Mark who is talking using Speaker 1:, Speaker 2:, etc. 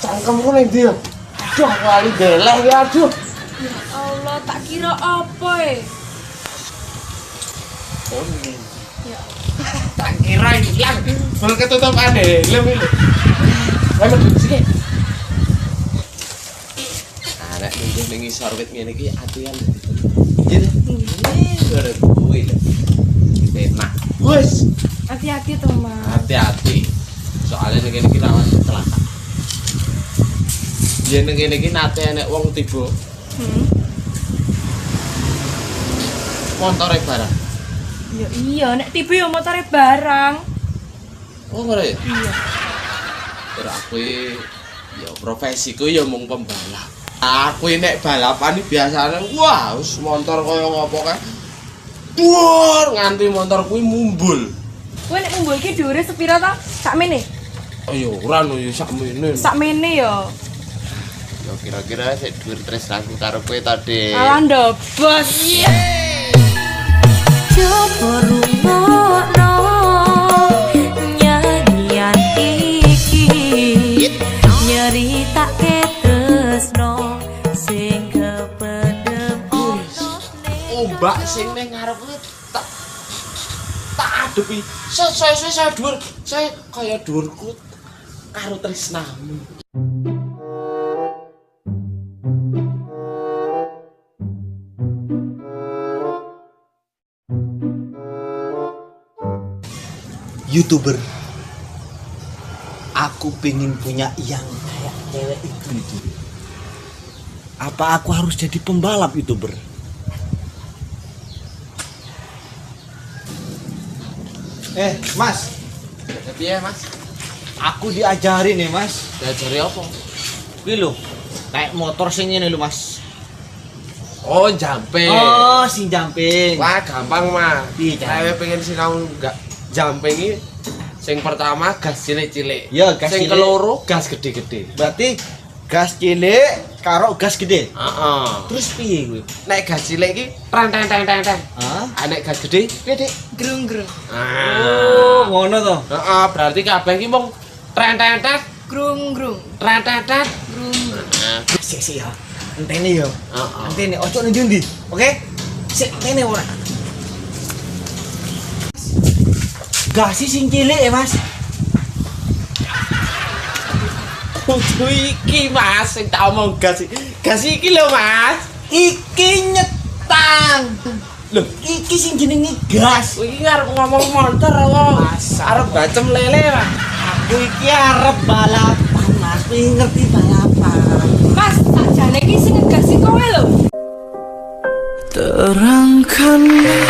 Speaker 1: Cangkemku ning ndi ya? Aduh, aku lali deleh ya, aduh.
Speaker 2: Ya Allah, tak kira apa
Speaker 1: Oh, ini.
Speaker 2: ya.
Speaker 1: Tak kira hilang. Baru ketutup helm ini. Ayo mlebu sini. Arek nunggu ning isor wit ngene iki atian. Yen. Ora kuwi lho. Enak. Wes,
Speaker 2: Hati-hati tuh, Mas.
Speaker 1: hati-hati. Soalnya ning kene iki rawan kecelakaan. Yen ning kene iki nate enek wong tiba montore barang.
Speaker 2: Ya iya, nek tiba ya motore barang.
Speaker 1: Oh, ngono ya?
Speaker 2: Iya.
Speaker 1: Ora aku ya profesiku ya mung pembalap. Aku nek balapan iki biasane wah wis motor kaya ngopo kae. Duar nganti motor kuwi mumbul.
Speaker 2: Kowe nek mumbul iki dhuwure sepira ta? Sakmene.
Speaker 1: Oh ya ora lho ya sakmene.
Speaker 2: Sakmene ya.
Speaker 1: Ya kira-kira sik dhuwur tresnaku karo kowe ta, Dik.
Speaker 2: Alah ndobos. Iya.
Speaker 3: Coba rungokno nyanyian iki nyeritake tresno sing kepedhem
Speaker 1: Ombak sing ning ngarep kuwi tak adepi. Saya dhuwur. Saya kaya dhuwurku karo tresnamu.
Speaker 4: YouTuber, aku pengen punya yang kayak cewek itu. Apa aku harus jadi pembalap YouTuber? Mas,
Speaker 1: Piye, Mas?
Speaker 4: aku diajarin nih Mas.
Speaker 1: Diajari apa?
Speaker 4: Kuwi lho, kayak motor sing ngene lho Mas.
Speaker 1: Oh, jumping.
Speaker 4: Oh, sing jumping.
Speaker 1: Wah, gampang, Mas.
Speaker 4: Piye, Cak?
Speaker 1: Saya pengen sinau enggak jumping iki. Sing pertama gas cilik-cilik.
Speaker 4: Ya, gas
Speaker 1: sing
Speaker 4: cilik.
Speaker 1: keloro gas gede-gede.
Speaker 4: Berarti gas cilik karo gas gede.
Speaker 1: Heeh.
Speaker 4: Terus piye kuwi?
Speaker 1: Nek gas cilik iki teng.
Speaker 4: Hah?
Speaker 1: Nek gas gede, piye, Dik?
Speaker 2: Grung-grung.
Speaker 4: Oh, ngono to.
Speaker 1: Heeh, berarti kabeh iki mung teng.
Speaker 2: Grung-grung.
Speaker 1: Grung.
Speaker 4: Sik ya. Entene yo.
Speaker 1: Heeh.
Speaker 4: Entene ojo nang ndi. Oke? Sik kene ora. Gas sing cilik ya, Mas.
Speaker 1: Kudu iki, Mas, sing tak omong gas. Gas iki lho, Mas.
Speaker 4: Iki nyetang.
Speaker 1: Lho,
Speaker 4: Iki sing jenenge gas.
Speaker 1: kowe iki arep ngomong motor apa? Arep bacem lele, Mas.
Speaker 4: Aku iki arep balapan, Mas. Kowe ngerti balapan.
Speaker 2: Mas, sakjane iki sing ngegasi kowe lho.
Speaker 3: terangkanlah